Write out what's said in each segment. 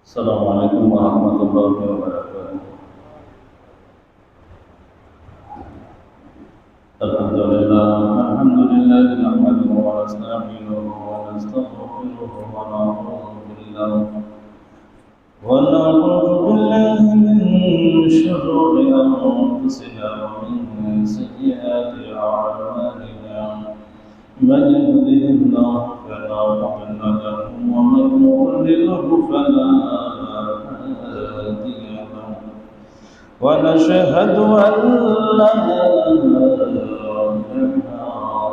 السلام عليكم ورحمة الله وبركاته. الحمد لله نحمده ونستعينه ونستغفره ونعوذ بالله من شرور أنفسنا ومن سيئات أعمالنا. من يهده الله فلا مضل له ومن يضلله فلا هادي له. ونشهد أن لا إله إلا الله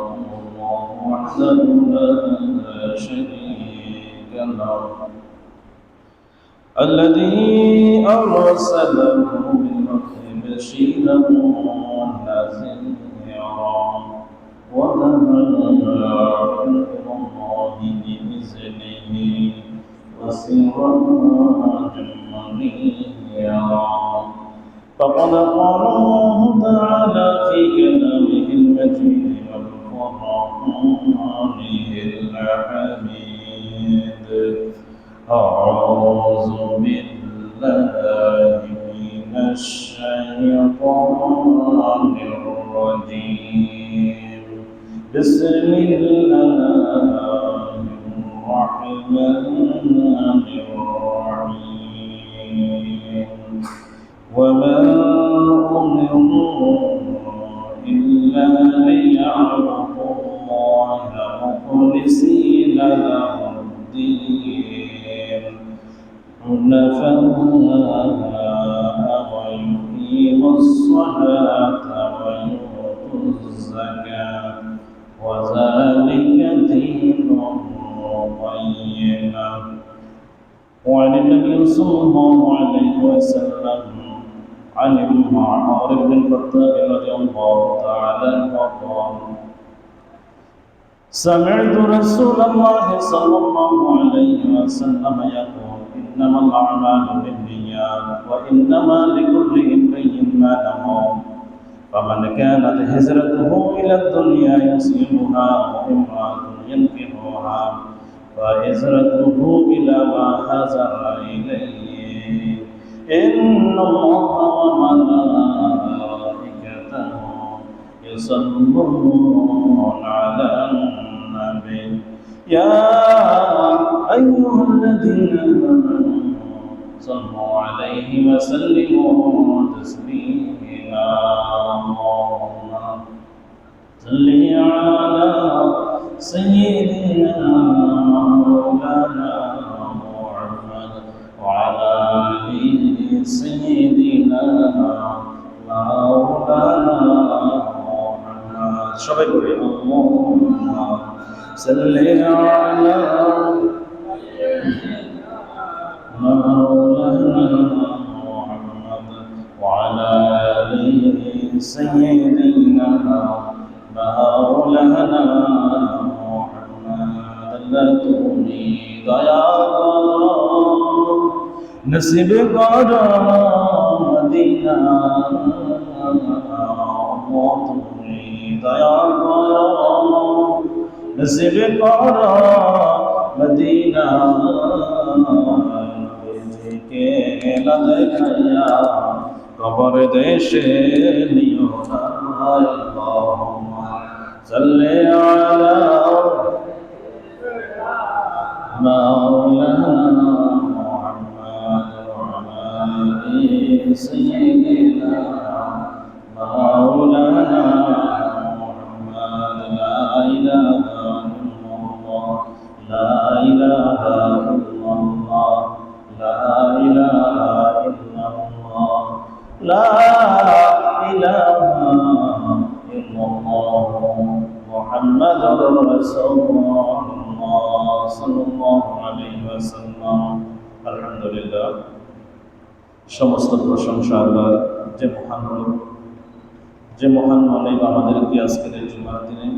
وحده لا شريك له الذي أرسله بالحق بشيرا ونذيرا ودعاء إلى الله بإذنه وسراجا منيرا. فقد قال الله تعالى في كلامه المجيد والقرآن الحميد: أعوذ بالله من الشيطان الرجيم. بسم الله الرحمن الرحيم. وما أمروا إلا ليعبدوا الله مخلصين له الدين حنفاء ويقيموا الصلاة ويؤتوا الزكاة وذلك دين قيما. وعن النبي صلى الله عليه وسلم عن عمر بن الخطاب رضي الله تعالى عنه قال: سمعت رسول الله صلى الله عليه وسلم يقول: إنما الأعمال بالنيات وإنما لكل امرئ ما نوى. فمن كانت هجرته إلى الدنيا يصيبها وامرأة ينكحها فهجرته إلى ما هاجر إليه. إن الله وملائكته يصلون على النبي يا أيها الذين آمنوا صلوا عليه وسلموا تسليما. اللهم صل على سيدنا مولانا محمد وعلى آل سيدنا مولانا محمد. সবাই বলি আল্লাহুম্মা সাল্লি আলা مولانا محمد وعلى آل سيدنا مولانا محمد. তুমি দয়া করো নসিব করো মদিনা। তুমি দয়া করো নসিব করো মদিনা। নিজেকে না দেখাইয়া কবর দেশে নিও না। আল্লাহুম্মা সাল্লি আলা مولانا محمد وعلى آل سيدنا مولانا محمد. لا إله إلا الله لا إله إلا الله لا إله إلا الله لا إله إلا الله محمد رسول الله সাল্লাল্লাহু আলাইহি ওয়াসাল্লাম। আলহামদুলিল্লাহ, সমস্ত প্রশংসা আল্লাহর, যে মহান মালিক আমাদেরকে আজকের এই জুমার দিনে,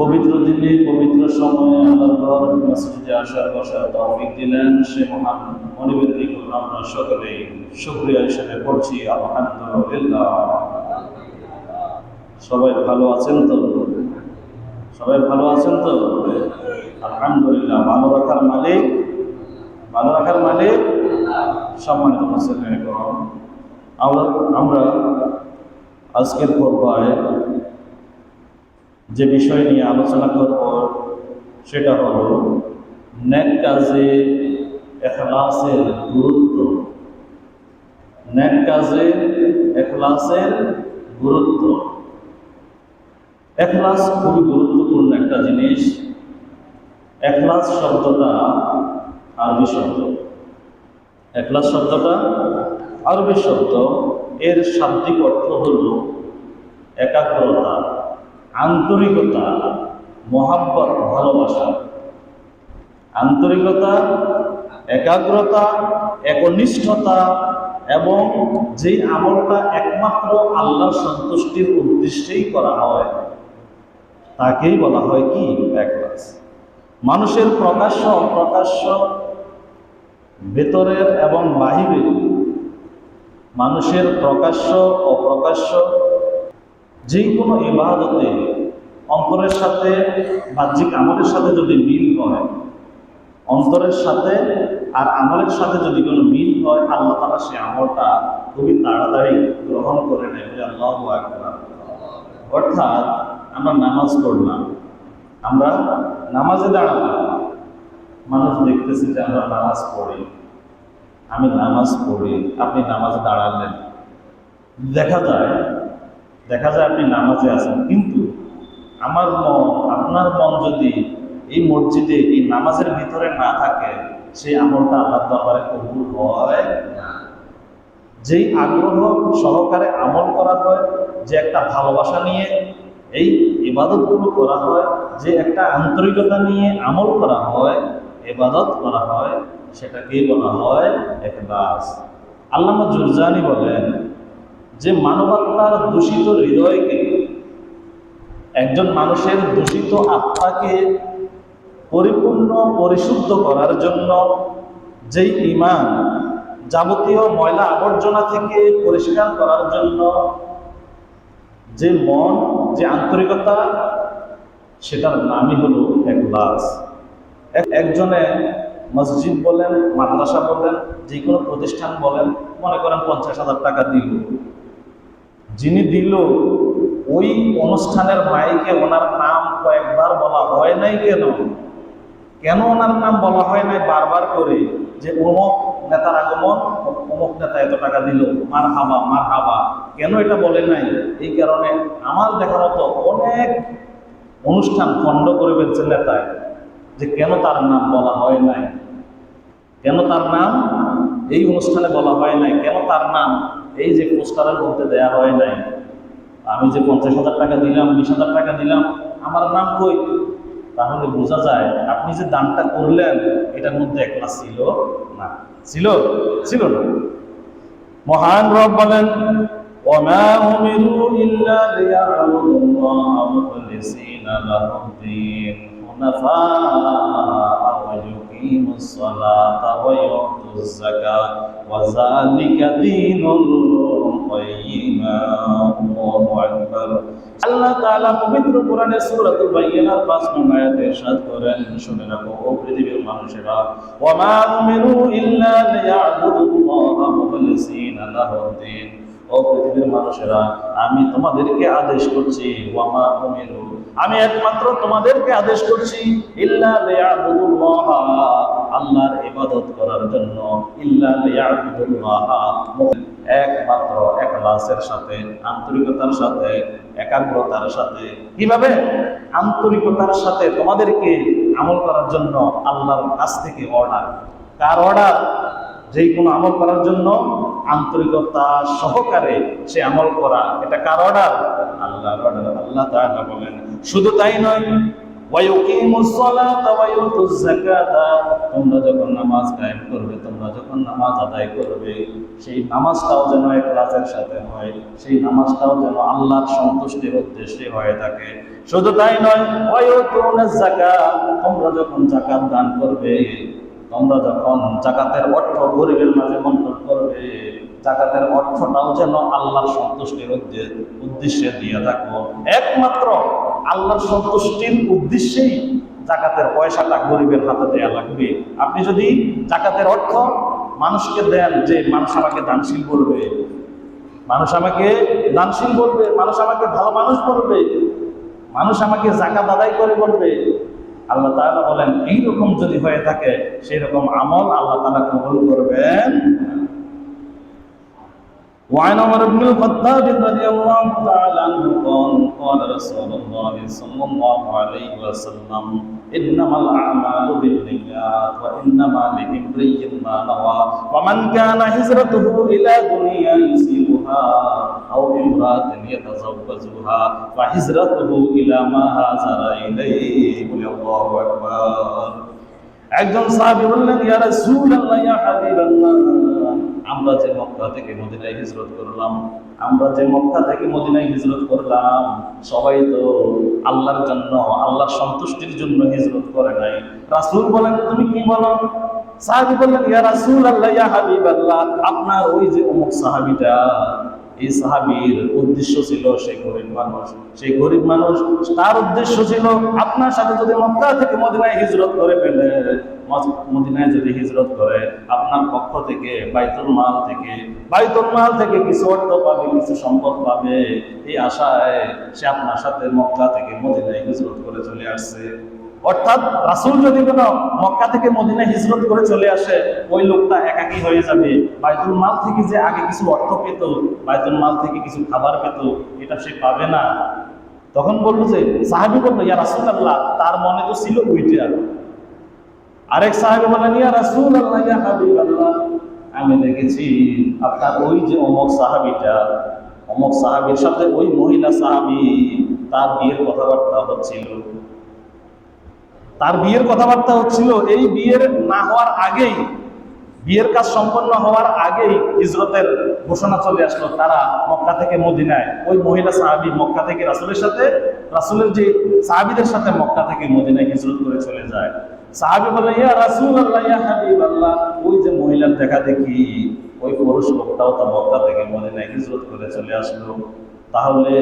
পবিত্র দিনে, পবিত্র সময়ে আল্লাহর মসজিদে আসার বসার তৌফিক দিলেন। সে মহান মনিবের দিকে আমরা সকলেই শুকরিয়া হিসেবে পড়ছি আলহামদুলিল্লাহ। সবাই ভালো আছেন তো? সবাই ভালো আছেন তো? আলহামদুলিল্লাহ। ভালো রাখার মালিক ভালো রাখার মালিক সম্মানিত মুসলিম করুন। আমরা আজকের পর্যায়ে যে বিষয় নিয়ে আলোচনা করব সেটা হলো নেক কাজে ইখলাসের গুরুত্ব। নেক কাজে ইখলাসের গুরুত্ব। ইখলাস খুবই গুরুত্বপূর্ণ একটা জিনিস। ইখলাস শব্দটা আরবি শব্দ। ইখলাস শব্দটা আরবি শব্দ। এর শাব্দিক অর্থ হল একাগ্রতা, আন্তরিকতা, মহাব্বত, ভালোবাসা। আন্তরিকতা, একাগ্রতা, একনিষ্ঠতা এবং যেই আমলটা একমাত্র আল্লাহর সন্তুষ্টির উদ্দেশ্যেই করা হয় তাকেই বলা হয় কি? ইখলাস। মানুষের প্রকাশ্য অপ্রকাশ্য, ভেতরের এবং বাহিরের, মানুষের প্রকাশ্য অপ্রকাশ্য যে কোনো ইবাদতে অন্তরের সাথে বাহ্যিক আমলের সাথে যদি মিল হয়, অন্তরের সাথে আর আমলের সাথে যদি কোনো মিল হয়, আল্লাহ তাআলা সে আমলটা খুবই তাড়াতাড়ি গ্রহণ করে নেয়। আল্লাহু আকবার। অর্থাৎ আমরা নামাজ পড়লাম, আমরা নামাজে দাঁড়ালাম, মানুষ দেখতেছে যে আমরা নামাজ পড়ি, আমি নামাজ পড়ি, আপনি নামাজে দাঁড়ালেন, দেখা যায় আপনি নামাজে আছেন, কিন্তু আমার মন, আপনার মন যদি এই মসজিদে এই নামাজের ভিতরে না থাকে, সেই আমলটা আল্লাহর দরবারে কবুল হয় না। যেই আগ্রহ সহকারে আমল করা হয়, যে একটা ভালোবাসা নিয়ে এই ইবাদতগুলো করা হয়, যে একটা আন্তরিকতা নিয়ে আমল করা হয়, ইবাদত করা হয়, সেটাকেই বলা হয় ইখলাস। আল্লামা জুরজানি বলেন যে মানবাত্মার দূষিত হৃদয়কে, একজন মানুষের দূষিত আত্মাকে পরিপূর্ণ পরিশুদ্ধ করার জন্য যেই ঈমান, যাবতীয় ময়লা আবর্জনা থেকে পরিষ্কার করার জন্য যে মন, যে আন্তরিকতা, সেটার নামই হলো ইখলাস। একজনে মসজিদ বলেন, মাদ্রাসা বলেন, যে কোনো প্রতিষ্ঠান বলেন, মনে করেন 50,000 টাকা দিল। যিনি দিল, ওই অনুষ্ঠানের মাইকে ওনার নাম কয়েকবার বলা হয় নাই। কেন ওনার নাম বলা হয় নাই বারবার করে? যে অমুক নেতার আগমন, অমুক নেতা এত টাকা দিল, মার হাবা। কেন এটা বলে নাই? এই কারণে আমার দেখা মতো অনেক অনুষ্ঠান খণ্ড করে ফেলছে নেতায়, যে কেন তার নাম বলা হয় নাই, কেন তার নাম এই অনুষ্ঠানে বলা হয় নাই, কেন তার নাম এই যে পোস্টারের মধ্যে দেয়া হয় নাই। আমি যে 50,000 টাকা দিলাম, 20,000 টাকা দিলাম, আমার নাম কই? তাহলে বোঝা যায় আপনি যে দানটা করলেন এটার মধ্যে ইখলাস ছিল না। ছিল না। মহান রব বলেন, ওয়ামা উমিরু ইল্লা লিয়াবুদুল্লাহা মুখলিসিনা লাহুদ-দীন হুনাফা ওয়া ইউকিমুস সালাতা ওয়া ইউতুজ যাকাত ওয়া যালিকা দীনুল কাইয়্যিমা। আল্লাহু আকবার। আল্লাহ তাআলা পবিত্র কোরআনের সূরাতুল বাইয়িনার ৫ নং আয়াতে ইরশাদ করেন, শুনে রাখো ও পৃথিবীর মানুষেরা, ওয়ামা উমিরু ইল্লা লিয়াবুদুল্লাহা মুখলিসিনা লাহুদ-দীন। ও পৃথিবীর মানুষেরা, আমি তোমাদেরকে আদেশ করছি, ওয়ামা উমিরু, আমি একমাত্র তোমাদেরকে আদেশ করছি, ইল্লা লিয়াবুদুল্লাহা, আল্লাহর ইবাদত করার জন্য, ইল্লা লিয়াবুদুল্লাহা, একমাত্র ইখলাসের সাথে, আন্তরিকতার সাথে, একাগ্রতার সাথে। কিভাবে? আন্তরিকতার সাথে তোমাদেরকে আমল করার জন্য আল্লাহর কাছ থেকে অর্ডার। কার অর্ডার? যেই কোনো আমল করার জন্য আন্তরিকতা সহকারে সে আমল করা, এটা কার অর্ডার? আল্লাহর অর্ডার। আল্লাহ তাআলা বলেন, শুধু তাই নয়, ওয়া ইউকিমুস সালাতা ওয়া ইউতুজ যাকাতা, তোমরা যখন নামাজ কায়েম করবে, তোমরা যখন নামাজ আদায় করবে, সেই নামাজটাও যেন ইখলাসের সাথে হয়, সেই নামাজটাও যেন আল্লাহর সন্তুষ্টির উদ্দেশ্যে হয়ে থাকে। শুধু তাই নয়, ওয়া ইউতুনাজ যাকাত, তোমরা যখন যাকাত দান করবে, তোমরা যখন যাকাতের অর্থ গরিবের মাঝে বন্টন করবে, যাকাতের অর্থটাও যেন আল্লাহর সন্তুষ্টির উদ্দেশ্যে দিয়ে থাকো। একমাত্র আল্লাহর সন্তুষ্টির উদ্দেশ্যেই জাকাতের পয়সাটা গরিবের হাতে দেয়া লাগবে। আপনি যদি জাকাতের অর্থ মানুষকে দেন, যে মানুষ আমাকে দানশীল বলবে, মানুষ আমাকে দানশীল বলবে, মানুষ আমাকে ভালো মানুষ বলবে, মানুষ আমাকে জাকাত আদায় করে বলবে, আল্লাহ তাআলা বলেন এইরকম যদি হয়ে থাকে সেই রকম আমল আল্লাহ তাআলা কবুল করবেন। وعن عمر بن الخطاب رضي الله تعالى عنه قال قال رسول الله صلى الله عليه وسلم إنما الأعمال بالنيات وإنما لامرئ ما نوى ومن كان هجرته إلى دنيا يصيبها أو امرأة يتزوجها فهجرته إلى ما هاجر إليه الله أكبر। একজন সাহাবী বললেন, ইয়া রাসূলুল্লাহ, ইয়া হাবিবাল্লাহ, আমরা যে মক্কা থেকে মদিনায় হিজরত করলাম, আমরা যে মক্কা থেকে মদিনায় হিজরত করলাম, সবাই তো আল্লাহর জন্য, আল্লাহর সন্তুষ্টির জন্য হিজরত করে নাই। রাসূল বলেন, তুমি কি বলো? সাহাবী বললেন, ইয়া রাসূলুল্লাহ, ইয়া হাবিবাল্লাহ, আপনার ওই যে অমুক সাহাবীটা, এই সাহাবীর উদ্দেশ্য ছিল সেই গরিব মানুষ, সেই গরিব মানুষ তার উদ্দেশ্য ছিল আপনার সাথে যদি মক্কা থেকে মদিনায় হিজরত করে ফেলে, মদিনায় যদি হিজরত করে আপনার পক্ষ থেকে বাইতুল মাল থেকে কিছু অর্থ পাবে, কিছু সম্পদ পাবে, এই আশায় সে আপনার সাথে মক্কা থেকে মদিনায় হিজরত করে চলে আসছে। অর্থাৎ রাসূল যদি কোনো মক্কা থেকে মদিনায় হিজরত করে চলে আসে, ওই লোকটা একাকী হয়ে যাবে। বাইতুল মাল থেকে যে আগে কিছু অর্থ পেত, বাইতুল মাল থেকে কিছু খাবার পেত, এটা সে পাবে না। তখন বললো যে, সাহাবী বললো, ইয়া রাসূলুল্লাহ, তার মনে তো ছিল ওইটা। আরেক সাহাবী বললেন, ইয়া রাসূলুল্লাহ, ইয়া হাবিবাল্লাহ, আমি দেখেছি আপনার ওই যে অমুক সাহাবীটা, অমুক সাহাবীর সাথে ওই মহিলা সাহাবী তার বিয়ের কথাবার্তা হচ্ছিল, তার বিয়ের কথাবার্তা হচ্ছিল। এই বিয়ের না হওয়ার আগেই, বিয়ের কাজ সম্পন্ন হওয়ার আগেই হিজরতের ঘোষণা চলে আসলো। তারা মক্কা থেকে মদিনায়, ওই মহিলা সাহাবী মক্কা থেকে রাসূলের সাথে, রাসূলের যে সাহাবীদের সাথে মক্কা থেকে মদিনায় হিজরত করে চলে যায়। সাহাবী বলে, ইয়া রাসূলুল্লাহ, ইয়া হাবিবাল্লাহ, ওই যে মহিলার দেখা দেখি ওই পুরুষ লোকটাও তো মক্কা থেকে মদিনায় হিজরত করে চলে আসলো, তাহলে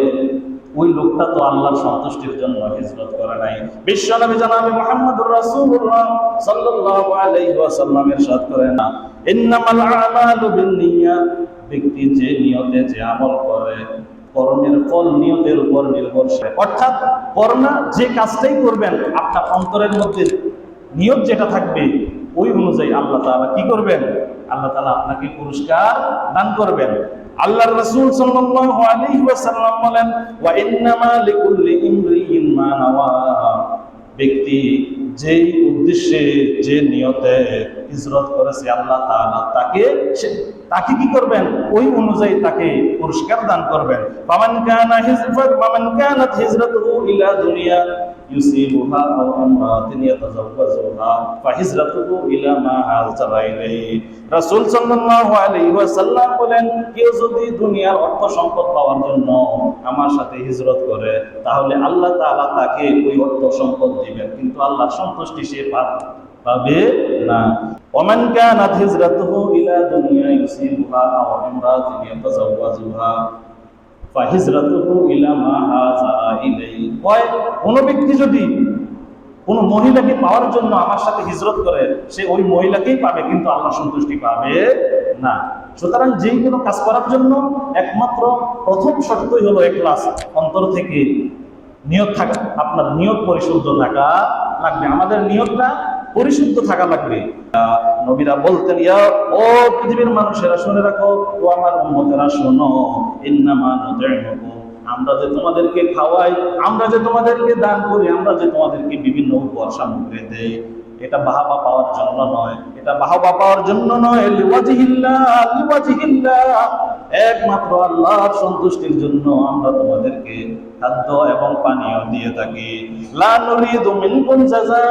ওই লোকটা তো আল্লাহর সন্তুষ্টির জন্য হিজরত করে নাই। বিশ্বনবী জনাবে মুহাম্মদুর রাসূলুল্লাহ সাল্লাল্লাহু আলাইহি ওয়াসাল্লাম ইরশাদ করেন, ইন্নামাল আমালু বিন্নিয়াত, ব্যক্তি যে নিয়তে যে আমল করে, কর্মের ফল নিয়তের উপর নির্ভরশীল। অর্থাৎ কর্মা যে কাজটাই করবেন, আপনার অন্তরের মধ্যে নিয়ত যেটা থাকবে, ওই অনুযায়ী আল্লাহ তাআলা কি করবেন? আল্লাহ তাআলা আপনাকে পুরস্কার দান করবেন। আল্লাহর রাসূল সাল্লাল্লাহু আলাইহি ওয়াসাল্লাম বলেন, ওয়া ইন্নামা লিকুল্লি ইমরিইন মা নাওয়া, ব্যক্তি যেই উদ্দেশ্যে যে নিয়তে হিজরত করেছে আল্লাহ তাআলা তাকে কি করবেন? ওই অনুযায়ী তাকে পুরস্কার দান করবেন। ফামান কানাত হিজরাতুহু ইলা দুনিয়া ইউসিবুহা আও ইমরাতিন ইয়াতাযাওয়াজুহা ফাহিজরাতুহু ইলা মা হাজারা ইলাইহি। রাসূল সাল্লাল্লাহু আলাইহি ওয়াসাল্লাম বলেন, কেউ যদি দুনিয়ার অর্থ সম্পদ পাওয়ার জন্য আমার সাথে হিজরত করে, তাহলে আল্লাহ তাআলা তাকে ওই অর্থ সম্পদ দিবেন, কিন্তু আল্লাহর সন্তুষ্টি সে পাবে না। ওমান কানাত হিজরাতুহু ইলা দুনিয়া ইউসিবুহা আও ইমরাতিন ইয়াতাযাওয়াজুহা ফাহিজরাতুহু ইলা মা হাজারা ইলাইহি। কোন ব্যক্তি যদি কোন মহিলাকে পাওয়ার জন্য আমার সাথে হিজরত করে, সে ওই মহিলাকেই পাবে, কিন্তু আল্লাহ সন্তুষ্টি পাবে না। সুতরাং যেই কোনো কাজ করার জন্য একমাত্র প্রথম শর্তই হলো ইখলাস, অন্তর থেকে নিয়ত থাকা, আপনার নিয়ত পরিশুদ্ধ থাকা লাগবে। আমাদের নিয়তটা পরিশুদ্ধ থাকা লাগবে। নবীরা বলতেন, ইয়া ও পৃথিবীর মানুষেরা শুনে রাখো, ও আমার উম্মতেরা শোনো, ইন্নামা নুতি'মুকুম, আমরা যে তোমাদেরকে খাওয়াই, আমরা যে তোমাদেরকে দান করি, আমরা যে তোমাদেরকে বিভিন্ন উপহার সামগ্রী দেই, এটা বাহাবা পাওয়ার জন্য নয়, এটা বাহাবা পাওয়ার জন্য নয়, লিওয়াজহিল্লাহ, একমাত্র আল্লাহর সন্তুষ্টির জন্য আমরা তোমাদেরকে খাদ্য এবং পানীয় দিয়ে থাকি। লা নুরিদু মিনকুম জাযা,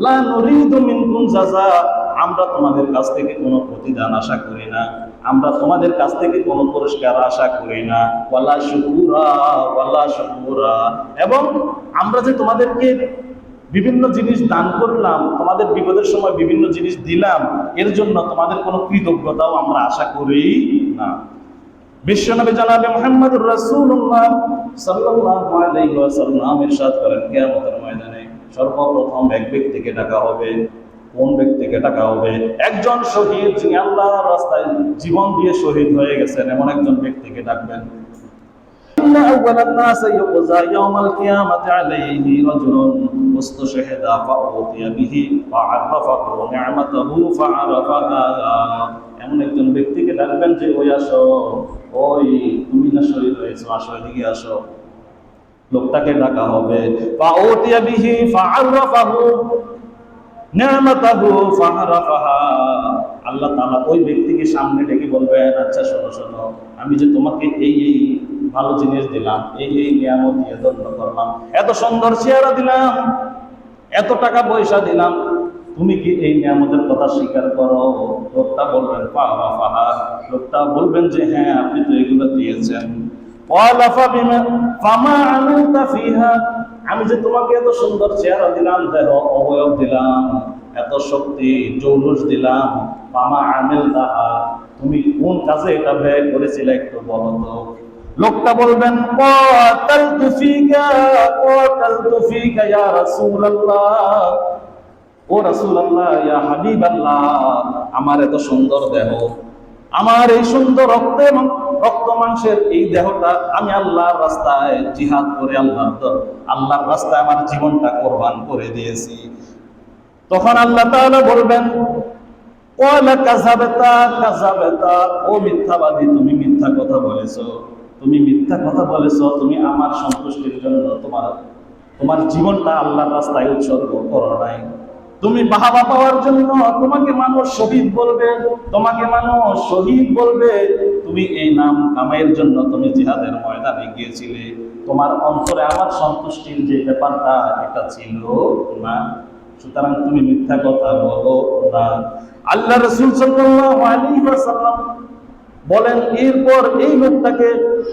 লা নুরিদু মিনকুম জাযা, আমরা তোমাদের কাছ থেকে কোনো প্রতিদান আশা করি না, আমরা তোমাদের কাছ থেকে কোনো পুরস্কার আশা করি না। ওয়ালা শুকুরা, এবং আমরা যে তোমাদেরকে বিভিন্ন জিনিস দান করলাম, তোমাদের বিপদের সময় বিভিন্ন জিনিস দিলাম, এর জন্য তোমাদের কোনো কৃতজ্ঞতাও আমরা আশা করি না। বিশ্বনবী জনাবে মুহাম্মদুর রাসূলুল্লাহ সাল্লাল্লাহু আলাইহি ওয়াসাল্লাম ইরশাদ করেন, কিয়ামতের ময়দানে সর্বপ্রথম এক ব্যক্তিকে ডাকা হবে। কোন ব্যক্তিকে ডাকা হবে? একজন শহীদ, যিনি আল্লাহর রাস্তায় জীবন দিয়ে শহীদ হয়ে গেছেন, এমন একজন ব্যক্তিকে ডাকবেন। إن أول الناس يقضى يوم القيامة عليه رجل استشهد فأوتي به فعرفه نعمته فعرفها। এমন একজন ব্যক্তিকে ডাকবেন যে, ওই আসো, ওই তুমি না শহীদ হয়েছো, আসো এদিকে আসো। লোকটাকে ডাকা হবে, فأوتي به فعرفه نعمته فعرفها। আল্লাহ তাআলা ওই ব্যক্তিকে সামনে ডেকে বলবেন, আচ্ছা শোনো শোনো, আমি যে তোমাকে এই এই ভালো জিনিস দিলাম, এই এই নিয়ামত দিয়ে ধন্য করলাম, এত সুন্দর চেহারা দিলাম, এত টাকা পয়সা দিলাম, তুমি কি এই নিয়ামতের কথা স্বীকার করো? লোকটা বলবেন ফাহা, লোকটা বলবেন যে হ্যাঁ, আপনি তো এগুলো দিয়েছেন। আমি যে তোমাকে এত সুন্দর চেহারা দিলাম, দেহ অবয়ব দিলাম, এত শক্তি জৌলুস দিলাম, ফামা আমিলতাহা, তুমি কোন কাজে এটা ব্যয় করেছিলে একটু বলো তো। লোকটা বলবেন কাতালতু ফিকা ইয়া রাসূলুল্লাহ, ও রাসূলুল্লাহ, ইয়া হাবিবাল্লাহ, আমার এত সুন্দর দেহ, আমার এই সুন্দর রক্ত মাংসের এই দেহটা আমি আল্লাহর রাস্তায় জিহাদ করে আল্লাহর রাস্তায় আমার জীবনটা কোরবান করে দিয়েছি। তখন আল্লাহ তাআলা বলবেন, ওয়ালা কাযাবতা, ও মিথ্যাবাদী, তুমি মিথ্যা কথা বলেছো, তুমি মিথ্যা কথা বলেছো, তুমি আমার সন্তুষ্টির জন্য তোমার জীবনটা আল্লাহর রাস্তায় উৎসর্গ করো নাই। তুমি বাহাবা পাওয়ার জন্য তোমাকে মানুষ শহীদ বলবে, তুমি এই নাম কামাইয়ের জন্য তুমি জিহাদের ময়দানে গিয়েছিলে, তোমার অন্তরে আমার সন্তুষ্টির যে ব্যাপারটা এটা ছিল না, সুতরাং তুমি মিথ্যা কথা বলো না। আল্লাহ রাসূল সাল্লাল্লাহু আলাইহি ওয়াসাল্লাম বলেন, এরপর এই লোকটাকে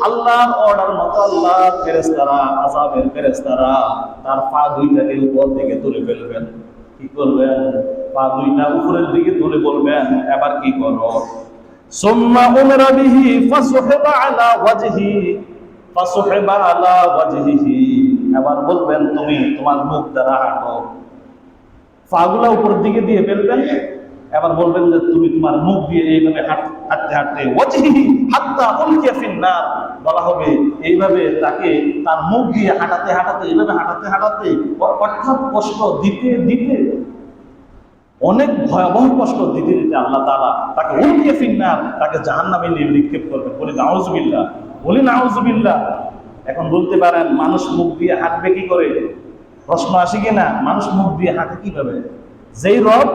আল্লাহর অর্ডার মতো আল্লাহর ফেরেশতারা, আযাবের ফেরেশতারা তার পা দুইটাকে উপর দিকে তুলে ফেলবেন। কি করবেন? পা দুইটা উপরের দিকে তুলে বলবেন, এবার কি করো? সুম্মা উমরা বিহি ফাসুহিবা আলা ওয়াজহিহি, এবার বলবেন তুমি তোমার মুখ দ্বারা হাঁটো। পাগুলা উপরের দিকে দিয়ে ফেলবেন, এবার বলবেন যে তুমি তোমার মুখ দিয়ে এইভাবে হাঁটতে হাঁটতে ওয়াজহিহি হাত্তা উলকিয়া ফিন্নার, বলা হবে এইভাবে তাকে তার মুখ দিয়ে হাঁটাতে হাঁটাতে, এইভাবে হাঁটাতে হাঁটাতে, অর্থাৎ কষ্ট দিতে দিতে, অনেক ভয়াবহ কষ্ট দিতে দিতে আল্লাহ তাআলা তাকে উলকিয়া ফিন্নার, তাকে জাহান্নামে নিক্ষেপ করবেন। বলি নাউযুবিল্লাহ। এখন বলতে পারেন, মানুষ মুখ দিয়ে হাঁটবে কি করে? প্রশ্ন আসে কিনা, মানুষ মুখ দিয়ে হাঁটে কিভাবে? যেই রব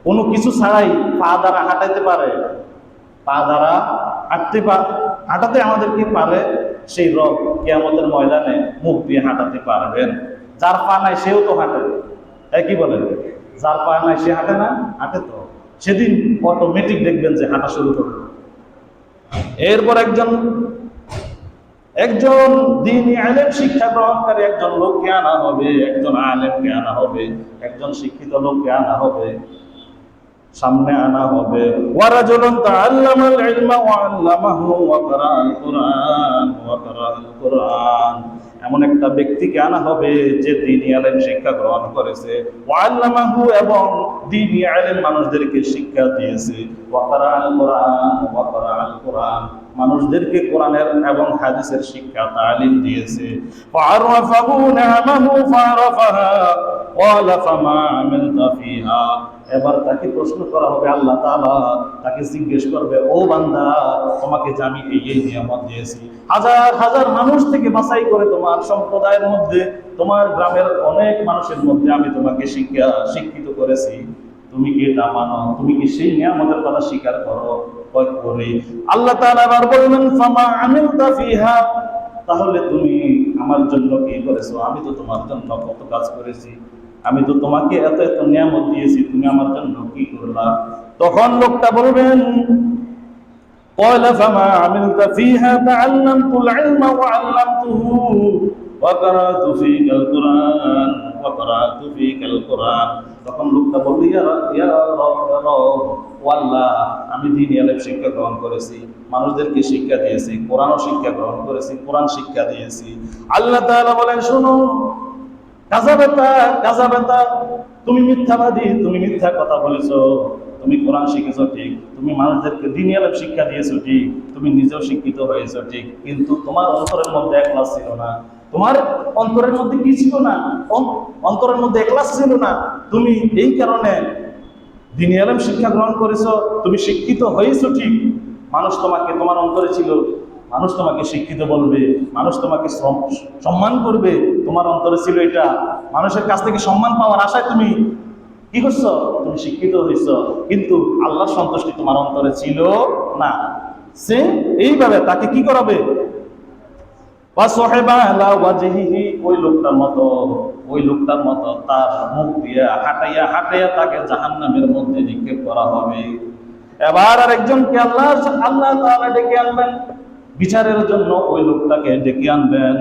কোনো কিছু ছাড়াই পা দ্বারা হাঁটাইতে পারে, পা দ্বারা হাঁটাতে আমাদেরকে পারে, সেই রব কিয়ামতের ময়দানে মুখ দিয়ে হাঁটাতে পারবেন। যার পা নাই সেও তো হাঁটে, তাই কি বলেন? যার পা নাই সে হাঁটে না? হাঁটে তো। সেদিন অটোমেটিক দেখবেন যে হাঁটা শুরু করবে। এরপর একজন দ্বীনি আলেম, শিক্ষা গ্রহণকারী একজন লোককে আনা হবে, একজন আলেমকে আনা হবে, একজন শিক্ষিত লোককে আনা হবে, সামনে আনা হবে। ওয়ারাজুলুন তাআল্লামাল ইলমা ওয়া আল্লামাহু ওয়া ক্বরাআল কুরআন, এমন একটা ব্যক্তিকে আনা হবে যে দ্বীনি আলেম শিক্ষা গ্রহণ করেছে, ওয়া আল্লামাহু, এবং দ্বীনি আলেম মানুষদেরকে শিক্ষা দিয়েছে, ওয়া ক্বরাআল কুরআন, মানুষদেরকে কোরআনের এবং হাদিসের শিক্ষা তালিম দিয়েছে। ফাআরাফাহু নি'মাহু ফাআরাফাহা ক্বালা ফামা আমিলতা ফিহা, এবার তাকে প্রশ্ন করা হবে, আল্লাহ তাআলা তাকে জিজ্ঞেস করবে, ও বান্দা, তোমাকে যে আমি এই এই নিয়ামত দিয়েছি, হাজার হাজার মানুষ থেকে বাছাই করে তোমার সম্প্রদায়ের মধ্যে, তোমার গ্রামের অনেক মানুষের মধ্যে আমি তোমাকে শিক্ষিত করেছি, তুমি কি এটা মানো? তুমি কি সেই নিয়ামতের কথা স্বীকার করো? করি। আল্লাহ তাআলা আবার বললেন, ফামা আমিলতা ফিহা, তাহলে তুমি আমার জন্য কি করেছো? আমি তো তোমার জন্য কত কাজ করেছি, আমি তো তোমাকে এত এত নিয়ামত দিয়েছি, তুমি আমার জন্য কি করলা? তখন লোকটা বলবেন, ক্বালা ফামা আমিলতা ফিহা তাআল্লামতুল ইলমা ওয়া আল্লামতুহু ওয়া ক্বরাআতু ফীকাল কুরআন। তখন লোকটা বলল, ইয়া রাব, আল্লাহ, আমি দ্বীনি আলেম শিক্ষা গ্রহণ করেছি, মানুষদেরকে শিক্ষা দিয়েছি, কোরআনও শিক্ষা গ্রহণ করেছি, কোরআন শিক্ষা দিয়েছি। আল্লাহ তাআলা বলেন, শুনো, কাযাবাতা, তুমি মিথ্যাবাদী, তুমি মিথ্যা কথা বলেছো। তুমি কোরআন শিখেছো ঠিক, তুমি মানুষদেরকে দ্বীনি ইলম শিক্ষা দিয়েছো ঠিক, তুমি নিজেও শিক্ষিত হয়েছো ঠিক, কিন্তু তোমার অন্তরের মধ্যে ইখলাস ছিল না। তোমার অন্তরের মধ্যে কি ছিল না? অন্তরের মধ্যে ইখলাস ছিল না। তুমি এই কারণে দ্বীনি ইলম শিক্ষা গ্রহণ করেছো, তুমি শিক্ষিত হয়েছো ঠিক, মানুষ তোমাকে, তোমার অন্তরে ছিল মানুষ তোমাকে শিক্ষিত বলবে, মানুষ তোমাকে সম্মান করবে, তোমার অন্তরে ছিল এটা। মানুষের কাছ থেকে সম্মান পাওয়ার আশায় তুমি কি করছো? তুমি শিক্ষিত হয়েছ, কিন্তু আল্লাহর সন্তুষ্টি তোমার অন্তরে ছিল না। সে এইভাবে তাকে কি করাবে? ওই লোকটার মতো তার মুখ দিয়ে হাঁটাইয়া হাঁটাইয়া তাকে জাহান্নামের মধ্যে নিক্ষেপ করা হবে। এবার আরেকজনকে আল্লাহ তাআলা ডেকে আনবেন বিচারের জন্য, ওই লোকটাকে ডেকে আনবেন।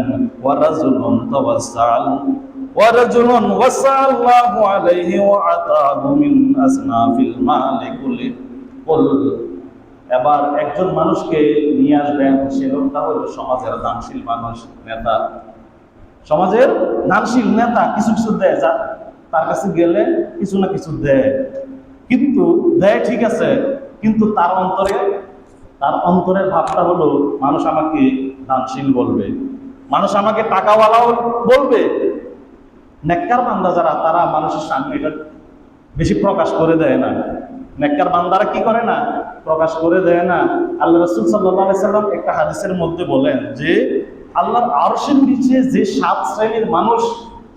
ওয়ারাজুলুন ওয়াসাল্লাহু আলাইহি ওয়া আতাহু মিন আসনাফিল মালি কুলি। এবার একজন মানুষকে নিয়ে আসবেন, সে লোকটা হলো সমাজের দানশীল মানুষ, নেতা, সমাজের দানশীল নেতা। কিছু কিছু দেয়, যা তার কাছে গেলে কিছু না কিছু দেয়, কিন্তু দেয় ঠিক আছে, কিন্তু তার অন্তরের ভাবটা হলো মানুষ আমাকে দানশীল বলবে, মানুষ আমাকে টাকাওয়ালাও বলবে। নেককার বান্দা যারা, তারা মানুষের সামনে এটা বেশি প্রকাশ করে দেয় না। নেককার বান্দারা কি করে না? প্রকাশ করে দেয় না। আল্লাহ রাসূল সাল্লাল্লাহু আলাইহি সাল্লাম একটা হাদিসের মধ্যে বলেন যে আল্লাহর আরশের নিচে যে 7 শ্রেণীর মানুষ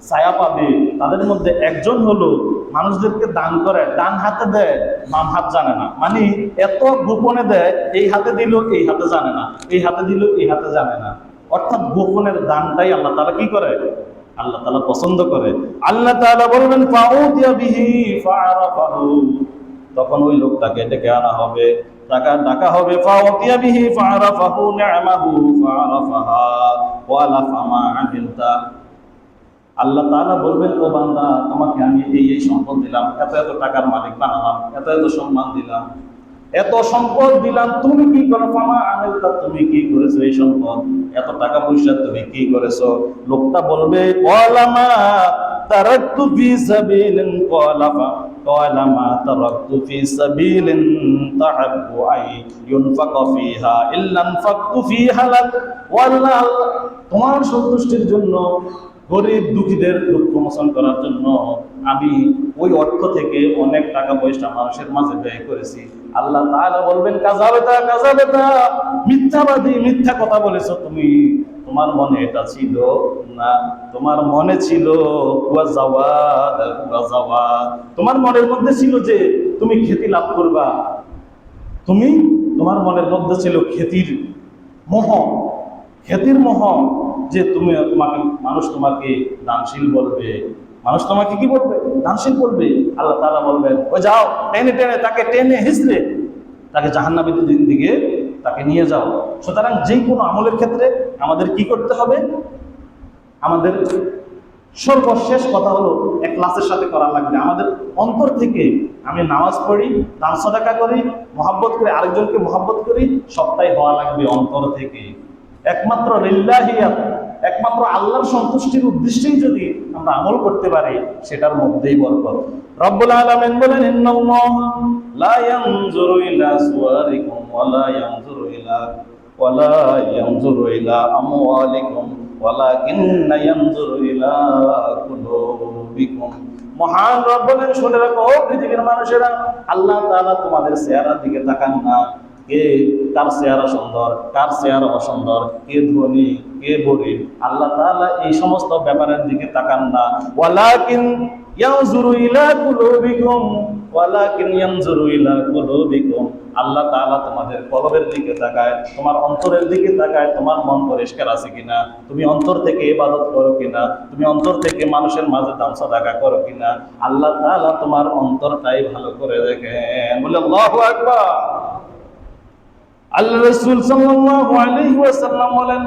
ছায়া পাবে, তাদের মধ্যে একজন হলো মানুষদেরকে দান করে, ডান হাতে দেয়, বাম হাত জানে না। মানে এত গোপনে দেয়, এই হাতে দিল এই হাতে জানে না, এই হাতে দিল এই হাতে জানে না। অর্থাৎ গোপনের দানটাই আল্লাহ তাআলা কি করে? আল্লাহ তাআলা পছন্দ করে। আল্লাহ তাআলা বলবেন ফাউতিয়া বিহি ফাআরাফাহু, তখন ওই লোকটাকে ডেকে আনা হবে, ডাকা হবে। ফাউতিয়া বিহি ফাআরাফাহু নি'মাহু ফাআরাফাহা ওয়া লাফামা আমিলতা। আল্লাহ তাআলা বলবেন, ও বান্দা, তোমাকে আমি এই সম্পদ দিলাম, এত এত টাকার মালিক বানালাম, এত এত সম্মান দিলাম, এত সম্পদ দিলাম, তুমি কি করো? ফামা আমিলতা, তুমি কি করেছো এই সম্পদ, এত টাকা পয়সা তুমি কি করেছো? লোকটা বলবে ওয়ালামা তারাকতু ফি সাবিলিন ওয়ালামা তারাকতু ফি সাবিলিন তাহাব্বু আই ইউনফাকা ফিহা ইল্লা আনফাকতু ফিহা লাক। ওয়াল্লাহ, তোমার সন্তুষ্টির জন্য, গরিব দুঃখীদের দুঃখ মোচন করার জন্য আমি ওই অর্থ থেকে অনেক টাকা পয়সা মানুষের মাঝে ব্যয় করেছি। আল্লাহ তাআলা বলবেন কাযাবাতা, মিথ্যাবাদী, মিথ্যা কথা বলেছো তুমি, তোমার মনে এটা ছিল না, তোমার মনে ছিল ওয়াজাওয়াদ, তোমার মনের মধ্যে ছিল যে তুমি খ্যাতি লাভ করবা, তোমার মনের মধ্যে ছিল খ্যাতির মোহ, যে মানুষ তোমাকে দানশীল বলবে, মানুষ তোমাকে কি বলবে? দানশীল বলবে। আল্লাহ তাআলা বলবেন, ও যাও, তাকে টেনে হিঁচড়ে তাকে জাহান্নামের দিকে তাকে নিয়ে যাও। সুতরাং যে কোনো আমলের ক্ষেত্রে আমাদের কি করতে হবে? আমাদের সর্বশেষ কথা হলো ইখলাসের সাথে করা লাগবে। আমাদের অন্তর থেকে, আমি নামাজ পড়ি, দান সাদাকা করি, মহব্বত করি, আরেকজনকে মহব্বত করি, সবটাই হওয়া লাগবে অন্তর থেকে। একমাত্র লিল্লাহিয়াত, একমাত্র আল্লাহর সন্তুষ্টির উদ্দেশ্যেই যদি আমরা আমল করতে পারি, সেটার মধ্যেই বরকত। রব্বুল আলামিন বলেন, ইন্নাল্লাহা লা ইয়ানজুরু ইলা সুওয়ারিকুম ওয়ালা ইয়ানজুরু ইলা আমওয়ালিকুম ওয়ালাকিন্না ইয়ানজুরু ইলা কুলুবিকুম। মহান রব বলেন, শুনে রাখো পৃথিবীর মানুষেরা, আল্লাহ তাআলা তোমাদের চেহারার দিকে তাকান না, কে কার চেহারা সুন্দর, কার চেহারা অসুন্দর, কে ধনী, কে গরিব, আল্লাহ তাআলা এই সমস্ত ব্যাপারের দিকে তাকান না। ওয়ালাকিন ইয়ানজুরু ইলা কুলুবিকুম, আল্লাহ তাআলা তোমাদের কলবের দিকে তাকায়, তোমার অন্তরের দিকে তাকায়, তোমার মন পরিষ্কার আছে কিনা, তুমি অন্তর থেকে ইবাদত করো কিনা, তুমি অন্তর থেকে মানুষের মাঝে দান সাদাকা করো কিনা, আল্লাহ তাআলা তোমার অন্তরটাই ভালো করে দেখেন। বলে আল্লাহু আকবার। আল্লাহ রাসূল সাল্লাল্লাহু আলাইহি ওয়াসাল্লাম বলেন,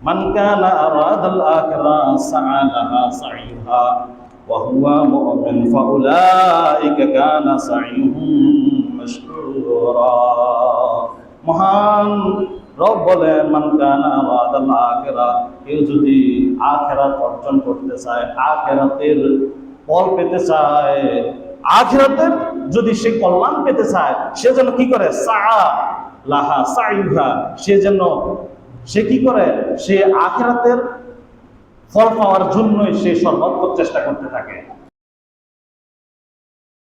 মান কানা আরাদাল আখিরা সাআলাহা সাইয়ুহা ওয়া হুয়া মুমিন ফাউলাইকা কানা সাইয়ুহুম মাশকুরা। মহান রব বলেন, মান কানা আরাদাল আখিরা, কেউ যদি আখিরাত অর্জন করতে চায়, আখিরাতের ফল পেতে চায়, আখিরাতের যদি সে কল্যাণ পেতে চায়, সে যেন কি করে, সাআ লাহা সাইহা, সে কি করে, সে আখিরাতের ফল পাওয়ার জন্যই সে সর্বাত্মক চেষ্টা করতে থাকে।